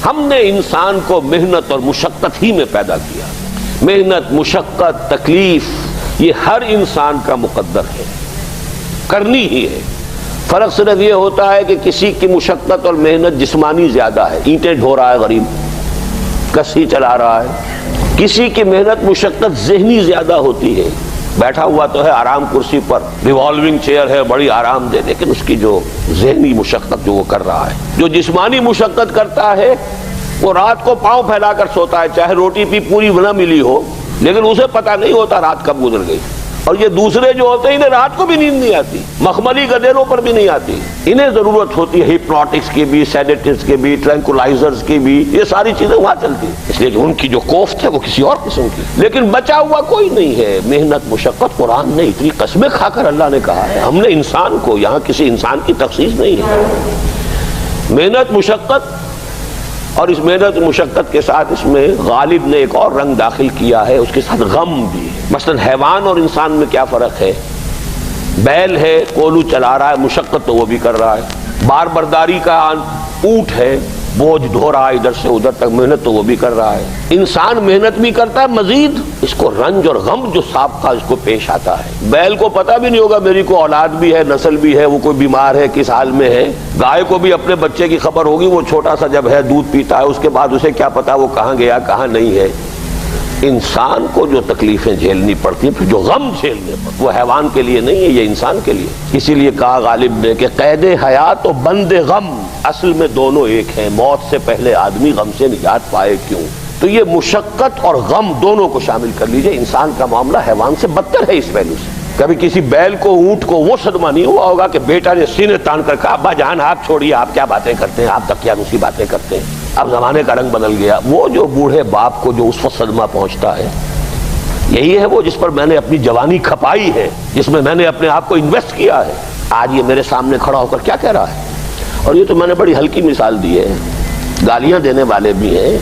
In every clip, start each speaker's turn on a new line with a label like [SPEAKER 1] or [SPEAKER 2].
[SPEAKER 1] ہم نے انسان کو محنت اور مشقت ہی میں پیدا کیا. محنت، مشقت، تکلیف یہ ہر انسان کا مقدر ہے، کرنی ہی ہے. فرق صرف یہ ہوتا ہے کہ کسی کی مشقت اور محنت جسمانی زیادہ ہے، اینٹیں ڈھو رہا ہے غریب، کسی چلا رہا ہے. کسی کی محنت مشقت ذہنی زیادہ ہوتی ہے، بیٹھا ہوا تو ہے آرام کرسی پر، ریوالونگ چیئر ہے بڑی آرام دہ، لیکن اس کی جو ذہنی مشقت جو وہ کر رہا ہے. جو جسمانی مشقت کرتا ہے وہ رات کو پاؤں پھیلا کر سوتا ہے، چاہے روٹی بھی پوری نہ ملی ہو، لیکن اسے پتہ نہیں ہوتا رات کب گزر گئی. اور یہ دوسرے جو ہوتے ہیں انہیں رات کو بھی نیند نہیں آتی، مخملی گدیروں پر بھی نہیں آتی. انہیں ضرورت ہوتی ہے ہپنوٹکس کی بھی، سیڈیٹیوز کی بھی، ٹرینکولائزرز کی بھی، یہ ساری چیزیں وہاں چلتی ہیں، اس لیے کہ ان کی جو کوفت ہے وہ کسی اور قسم کی. لیکن بچا ہوا کوئی نہیں ہے. محنت، مشقت، قرآن نے اتنی قسمیں کھا کر اللہ نے کہا ہے. ہم نے انسان کو، یہاں کسی انسان کی تخصیص نہیں ہے. محنت، مشقت، اور اس محنت مشقت کے ساتھ اس میں غالب نے ایک اور رنگ داخل کیا ہے، اس کے ساتھ غم بھی. مثلا حیوان اور انسان میں کیا فرق ہے؟ بیل ہے، کولو چلا رہا ہے، مشقت تو وہ بھی کر رہا ہے. بار برداری کا اونٹ ہے، بوجھ ڈھو رہا ہے ادھر سے ادھر تک، محنت تو وہ بھی کر رہا ہے. انسان محنت بھی کرتا ہے، مزید اس کو رنج اور غم جو سابقہ اس کو پیش آتا ہے. بیل کو پتہ بھی نہیں ہوگا میری کو اولاد بھی ہے، نسل بھی ہے، وہ کوئی بیمار ہے، کس حال میں ہے. گائے کو بھی اپنے بچے کی خبر ہوگی، وہ چھوٹا سا جب ہے دودھ پیتا ہے، اس کے بعد اسے کیا پتا وہ کہاں گیا کہاں نہیں ہے. انسان کو جو تکلیفیں جھیلنی پڑتی ہیں، پھر جو غم جھیلنے پڑتے، وہ حیوان کے لیے نہیں ہے، یہ انسان کے لیے. اسی لیے کہا غالب نے کہ قید حیات و بند غم اصل میں دونوں ایک ہیں. موت سے پہلے آدمی غم سے نجات پائے کیوں؟ تو یہ مشقت اور غم دونوں کو شامل کر لیجئے. انسان کا معاملہ حیوان سے بدتر ہے اس پہلو سے. کبھی کسی بیل کو، اونٹ کو وہ صدمہ نہیں ہوا ہوگا کہ بیٹا نے سینے تان کر کہا ابا جان آپ چھوڑیے، آپ کیا باتیں کرتے ہیں، آپ دقیانوسی باتیں کرتے ہیں، اب زمانے کا رنگ بدل گیا. وہ جو بوڑھے باپ کو جو اس وقت صدمہ پہنچتا ہے، یہی ہے وہ جس پر میں نے اپنی جوانی کھپائی ہے، جس میں میں نے اپنے آپ کو انویسٹ کیا ہے. آج یہ میرے سامنے کھڑا ہو کر کیا کہہ رہا ہے. اور یہ تو میں نے بڑی ہلکی مثال دی ہے. گالیاں دینے والے بھی ہیں،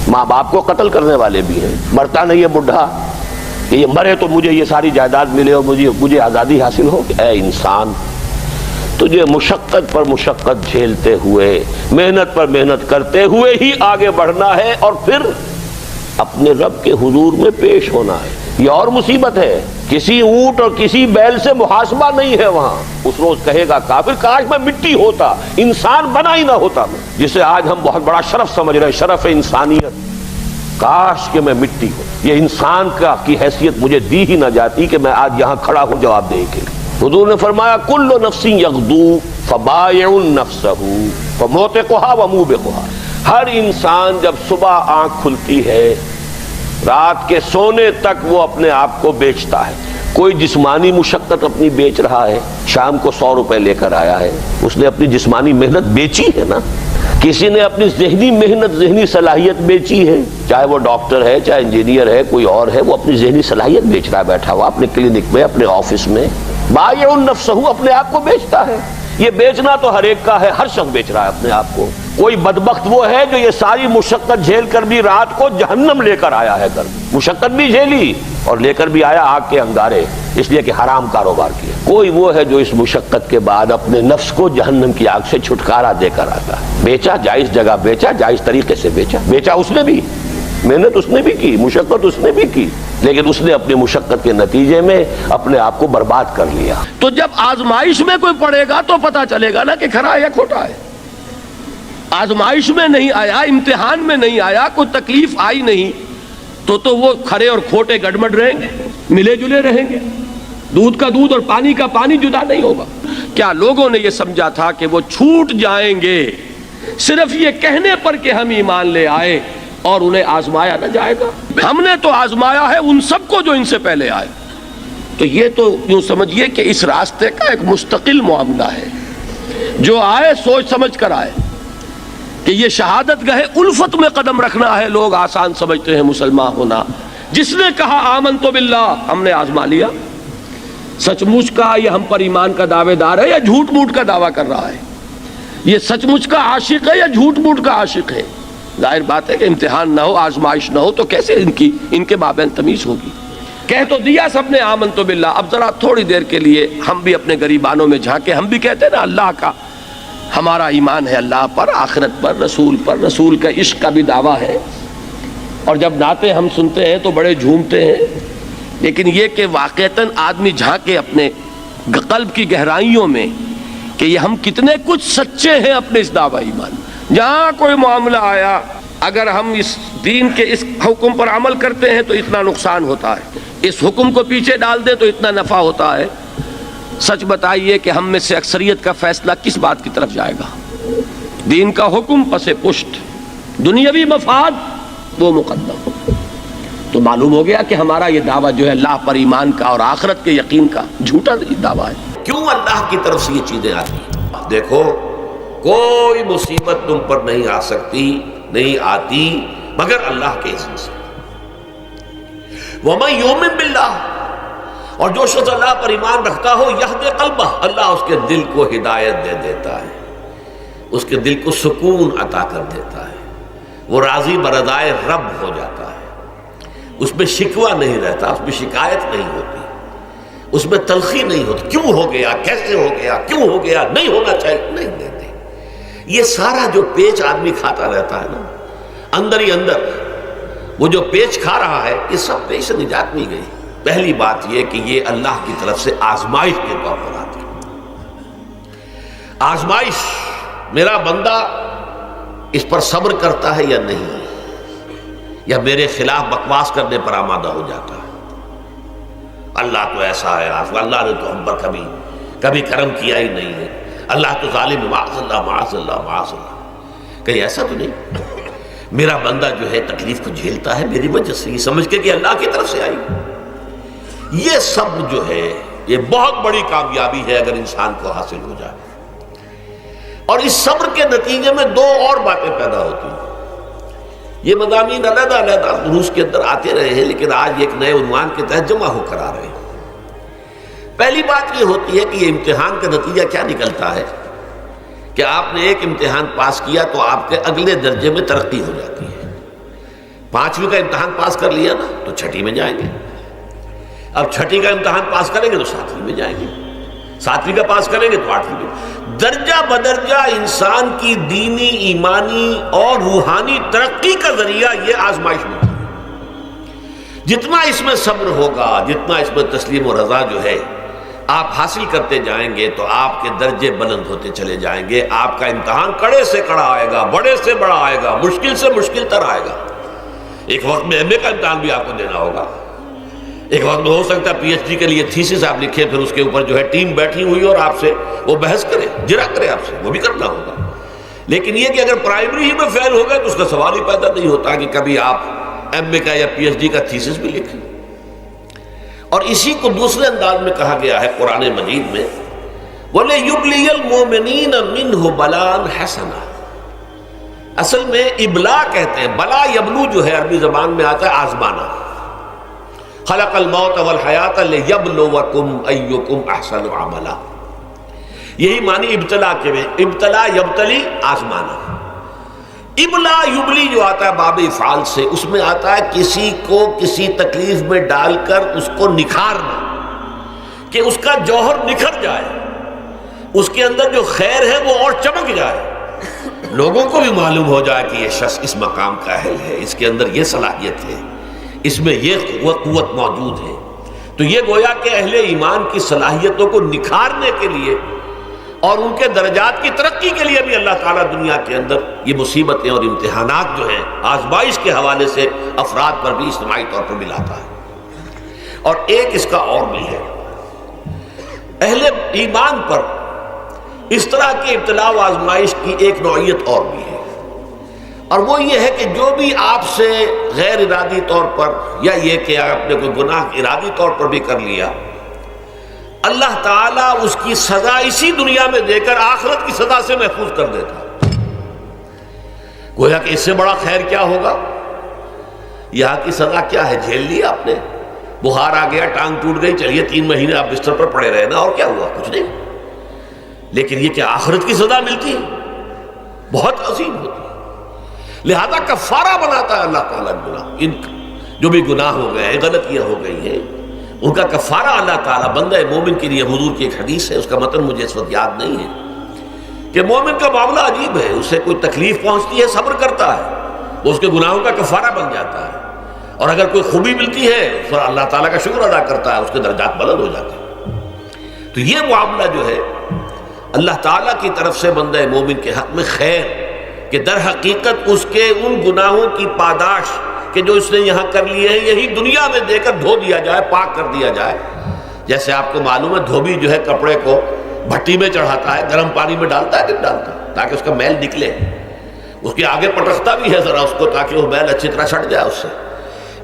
[SPEAKER 1] ماں باپ کو قتل کرنے والے بھی ہیں. مرتا نہیں ہے بڈھا کہ یہ مرے تو مجھے یہ ساری جائیداد ملے اور مجھے آزادی حاصل ہو. اے انسان، تجھے مشقت پر مشقت جھیلتے ہوئے، محنت پر محنت کرتے ہوئے ہی آگے بڑھنا ہے، اور پھر اپنے رب کے حضور میں پیش ہونا ہے. یہ اور مصیبت ہے. کسی اونٹ اور کسی بیل سے محاسبہ نہیں ہے وہاں. اس روز کہے گا کافر کاش میں مٹی ہوتا، انسان بنا ہی نہ ہوتا میں، جسے آج ہم بہت بڑا شرف سمجھ رہے ہیں، شرف انسانیت. کاش کہ میں مٹی ہوں، یہ انسان کی حیثیت مجھے دی ہی نہ جاتی کہ میں آج یہاں کھڑا ہوں جواب دے کے. حضور نے فرمایا کل نفس یغدو فبائع نفسہ فموتقها وموبقها. ہر انسان جب صبح آنکھ کھلتی ہے، رات کے سونے تک وہ اپنے آپ کو بیچتا ہے. کوئی جسمانی مشقت اپنی بیچ رہا ہے، شام کو 100 روپے لے کر آیا ہے، اس نے اپنی جسمانی محنت بیچی ہے نا. کسی نے اپنی ذہنی محنت، ذہنی صلاحیت بیچی ہے، چاہے وہ ڈاکٹر ہے، چاہے انجینئر ہے، کوئی اور ہے، وہ اپنی ذہنی صلاحیت بیچ رہا ہے بیٹھا ہوا اپنے کلینک میں، اپنے آفس میں. بائع نفسہ، اپنے آپ کو بیچتا ہے. یہ بیچنا تو ہر ایک کا ہے، ہر شخص بیچ رہا ہے اپنے آپ کو. کوئی بدبخت وہ ہے جو یہ ساری مشقت جھیل کر بھی رات کو جہنم لے کر آیا ہے. کر مشقت بھی جھیلی اور لے کر بھی آیا آگ کے انگارے، اس لیے کہ حرام کاروبار کیا. کوئی وہ ہے جو اس مشقت کے بعد اپنے نفس کو جہنم کی آگ سے چھٹکارا دے کر آتا ہے. بیچا، جائز جگہ بیچا، جائز طریقے سے بیچا. بیچا اس نے بھی، محنت اس نے بھی کی، مشقت اس نے بھی کی، لیکن اس نے اپنی مشقت کے نتیجے میں اپنے آپ کو برباد کر لیا. تو جب آزمائش میں کوئی پڑے گا تو پتہ چلے گا نا کہ کھرا ہے یا کھوٹا ہے. آزمائش میں نہیں آیا، امتحان میں نہیں آیا، کوئی تکلیف آئی نہیں، تو وہ کھرے اور کھوٹے گڑبڑ رہیں گے، ملے جلے رہیں گے. دودھ کا دودھ اور پانی کا پانی جدا نہیں ہوگا. کیا لوگوں نے یہ سمجھا تھا کہ وہ چھوٹ جائیں گے صرف یہ کہنے پر کہ ہم ایمان لے آئے اور انہیں آزمایا نہ جائے گا؟ ہم نے تو آزمایا ہے ان سب کو جو ان سے پہلے آئے. تو یہ تو یوں سمجھیے کہ اس راستے کا ایک مستقل معاملہ ہے. جو آئے سوچ سمجھ کر آئے کہ یہ شہادت گاہ الفت میں قدم رکھنا ہے. لوگ آسان سمجھتے ہیں مسلمان ہونا. جس نے کہا آمنت باللہ، ہم نے آزما لیا. سچ مچ کا یہ ہم پر ایمان کا دعوے دار ہے یا جھوٹ موٹ کا دعویٰ کر رہا ہے؟ یہ سچ مچ کا عاشق ہے یا جھوٹ موٹ کا عاشق ہے؟ ظاہر بات ہے کہ امتحان نہ ہو، آزمائش نہ ہو تو کیسے ان کے مابین تمیز ہوگی؟ کہہ تو دیا سب نے آمنت باللہ. اب ذرا تھوڑی دیر کے لیے ہم بھی اپنے گریبانوں میں جھانکے. ہم بھی کہتے ہیں نا اللہ کا
[SPEAKER 2] ہمارا ایمان ہے اللہ پر، آخرت پر، رسول پر، رسول کا عشق کا بھی دعویٰ ہے، اور جب نعتیں ہم سنتے ہیں تو بڑے جھومتے ہیں، لیکن یہ کہ واقعتاً آدمی جھانکے اپنے قلب کی گہرائیوں میں کہ یہ ہم کتنے کچھ سچے ہیں اپنے اس دعویٰ ایمان۔ جہاں کوئی معاملہ آیا، اگر ہم اس دین کے اس حکم پر عمل کرتے ہیں تو اتنا نقصان ہوتا ہے، اس حکم کو پیچھے ڈال دیں تو اتنا نفع ہوتا ہے۔ سچ بتائیے کہ ہم میں سے اکثریت کا فیصلہ کس بات کی طرف جائے گا؟ دین کا حکم پس پشت، دنیاوی مفاد وہ مقدم۔ تو معلوم ہو گیا کہ ہمارا یہ دعویٰ جو ہے اللہ پر ایمان کا اور آخرت کے یقین کا جھوٹا دعویٰ ہے۔
[SPEAKER 1] کیوں اللہ کی طرف سے یہ چیزیں آتی ہیں؟ دیکھو، کوئی مصیبت تم پر نہیں آ سکتی، نہیں آتی مگر اللہ کے اذن سے۔ وَمَن يُؤْمِن بِاللَّهِ، اور جو شخص اللہ پر ایمان رکھتا ہو، یہدِ قلبہ، اللہ اس کے دل کو ہدایت دے دیتا ہے، اس کے دل کو سکون عطا کر دیتا ہے، وہ راضی برضائے رب ہو جاتا ہے، اس میں شکوہ نہیں رہتا، اس میں شکایت نہیں ہوتی، اس میں تلخی نہیں ہوتی، کیوں ہو گیا، کیسے ہو گیا، کیوں ہو گیا، نہیں ہونا چاہیے، نہیں دیتے۔ یہ سارا جو پیچ آدمی کھاتا رہتا ہے نا، اندر ہی اندر وہ جو پیچ کھا رہا ہے، یہ سب پیچ سے نجات نہیں گئی۔ پہلی بات یہ کہ یہ اللہ کی طرف سے آزمائش کے طور پر آتی ہے۔ آزمائش، میرا بندہ اس پر صبر کرتا ہے یا نہیں، یا میرے خلاف بکواس کرنے پر آمادہ ہو جاتا ہے۔ اللہ تو ایسا ہے، اللہ نے تو ہم پر کبھی کرم کیا ہی نہیں ہے، اللہ تو ظالم، معاذ اللہ معاذ اللہ معاذ اللہ۔ کہیں ایسا تو نہیں، میرا بندہ جو ہے تکلیف کو جھیلتا ہے میری وجہ سے، یہ سمجھ کے کہ اللہ کی طرف سے آئی۔ یہ سب جو ہے یہ بہت بڑی کامیابی ہے اگر انسان کو حاصل ہو جائے۔ اور اس صبر کے نتیجے میں دو اور باتیں پیدا ہوتی ہیں۔ یہ مضامین علیحدہ علیحدہ دروس کے اندر آتے رہے ہیں، لیکن آج ایک نئے عنوان کے تحت جمع ہو کر آ رہے ہیں۔ پہلی بات یہ ہوتی ہے کہ یہ امتحان کا نتیجہ کیا نکلتا ہے کہ آپ نے ایک امتحان پاس کیا تو آپ کے اگلے درجے میں ترقی ہو جاتی ہے۔ 5ویں کا امتحان پاس کر لیا نا تو 6ٹھی میں جائیں گے، اب 6ٹھی کا امتحان پاس کریں گے تو 7ویں میں جائیں گے، 7ویں کا پاس کریں گے تو 8ویں میں۔ درجہ بدرجہ انسان کی دینی، ایمانی اور روحانی ترقی کا ذریعہ یہ آزمائش میں ہے۔ جتنا اس میں صبر ہوگا، جتنا اس میں تسلیم و رضا جو ہے آپ حاصل کرتے جائیں گے تو آپ کے درجے بلند ہوتے چلے جائیں گے۔ آپ کا امتحان کڑے سے کڑا آئے گا، بڑے سے بڑا آئے گا، مشکل سے مشکل تر آئے گا۔ ایک وقت میں ایم اے کا امتحان بھی آپ کو دینا ہوگا، ایک وقت میں ہو سکتا ہے پی ایچ ڈی کے لیے تھیسس آپ لکھیں، پھر اس کے اوپر جو ہے ٹیم بیٹھی ہوئی اور آپ سے وہ بحث کرے، جرا کرے آپ سے، وہ بھی کرنا ہوگا۔ لیکن یہ کہ اگر پرائمری ہی میں فیل ہو گئے تو اس کا سوال ہی پیدا نہیں ہوتا کہ کبھی آپ ایم اے کا یا پی ایچ ڈی کا تھیسس بھی لکھیں۔ اور اسی کو دوسرے انداز میں کہا گیا ہے قرآن مجید میں، وَلِيُبْلِيَ الْمُؤْمِنِينَ مِنْهُ بَلَاءً حَسَنًا۔ اصل میں ابلا کہتے ہیں، بلا یبلو جو ہے عربی زبان میں آتا ہے آزمانا۔ خلق الموت والحیات لیبلوکم ایکم احسن عملا، یہی معنی ابتلا کے میں، ابتلا یبتلی آزمانا۔ ابلا یبلی جو آتا ہے باب افعال سے، اس میں آتا ہے کسی کو کسی تکلیف میں ڈال کر اس کو نکھارنا، کہ اس کا جوہر نکھر جائے، اس کے اندر جو خیر ہے وہ اور چمک جائے، لوگوں کو بھی معلوم ہو جائے کہ یہ شخص اس مقام کا اہل ہے، اس کے اندر یہ صلاحیت ہے، اس میں یہ قوت موجود ہے۔ تو یہ گویا کہ اہل ایمان کی صلاحیتوں کو نکھارنے کے لیے اور ان کے درجات کی ترقی کے لیے بھی اللہ تعالیٰ دنیا کے اندر یہ مصیبتیں اور امتحانات جو ہیں آزمائش کے حوالے سے افراد پر بھی اجتماعی طور پر بھی لاتا ہے۔ اور ایک اس کا اور بھی ہے، اہل ایمان پر اس طرح کے ابتلاء و آزمائش کی ایک نوعیت اور بھی ہے، اور وہ یہ ہے کہ جو بھی آپ سے غیر ارادی طور پر یا یہ کہ آپ نے کوئی گناہ ارادی طور پر بھی کر لیا، اللہ تعالیٰ اس کی سزا اسی دنیا میں دے کر آخرت کی سزا سے محفوظ کر دیتا۔ گویا کہ اس سے بڑا خیر کیا ہوگا؟ یہاں کی سزا کیا ہے؟ جھیل لیا آپ نے، بخار آ گیا، ٹانگ ٹوٹ گئی، چلیے 3 مہینے آپ بستر پر پڑے رہے نا، اور کیا ہوا؟ کچھ نہیں۔ لیکن یہ کہ آخرت کی سزا ملتی ہے بہت عظیم ہوتی ہے، لہذا کفارہ بناتا ہے اللہ تعالیٰ گناہ، ان جو بھی گناہ ہو گئے ہیں، غلطیاں ہو گئی ہیں، ان کا کفارہ اللہ تعالیٰ بندہ مومن کے لیے، حضور کی ایک حدیث ہے، اس کا متن مجھے اس وقت یاد نہیں ہے،
[SPEAKER 3] کہ مومن کا معاملہ عجیب ہے، اسے کوئی تکلیف پہنچتی ہے صبر کرتا ہے، وہ اس کے گناہوں کا کفارہ بن جاتا ہے، اور اگر کوئی خوبی ملتی ہے تو اللہ تعالیٰ کا شکر ادا کرتا ہے، اس کے درجات بلند ہو جاتے ہیں۔ تو یہ معاملہ جو ہے اللہ تعالیٰ کی طرف سے بندہ مومن کے حق میں خیر، کہ در حقیقت اس کے ان گناہوں کی پاداش کہ جو اس نے یہاں کر لیے ہیں یہی دنیا میں دے کر دھو دیا جائے، پاک کر دیا جائے۔ جیسے آپ کو معلوم ہے دھوبی جو ہے کپڑے کو بھٹی میں چڑھاتا ہے، گرم پانی میں ڈالتا ہے، نہیں ڈالتا، تاکہ اس کا میل نکلے، اس کے آگے پٹکتا بھی ہے ذرا اس کو تاکہ وہ میل اچھی طرح چھٹ جائے اس سے۔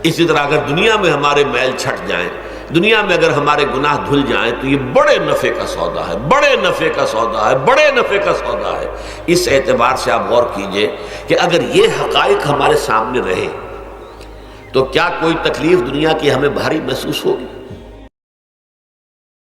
[SPEAKER 3] اسی طرح اگر دنیا میں ہمارے میل چھٹ جائیں، دنیا میں اگر ہمارے گناہ دھل جائیں تو یہ بڑے نفع کا سودا ہے، بڑے نفع کا سودا ہے، بڑے نفع کا سودا ہے۔ اس اعتبار سے آپ غور کیجئے کہ اگر یہ حقائق ہمارے سامنے رہے تو کیا کوئی تکلیف دنیا کی ہمیں بھاری محسوس ہوگی؟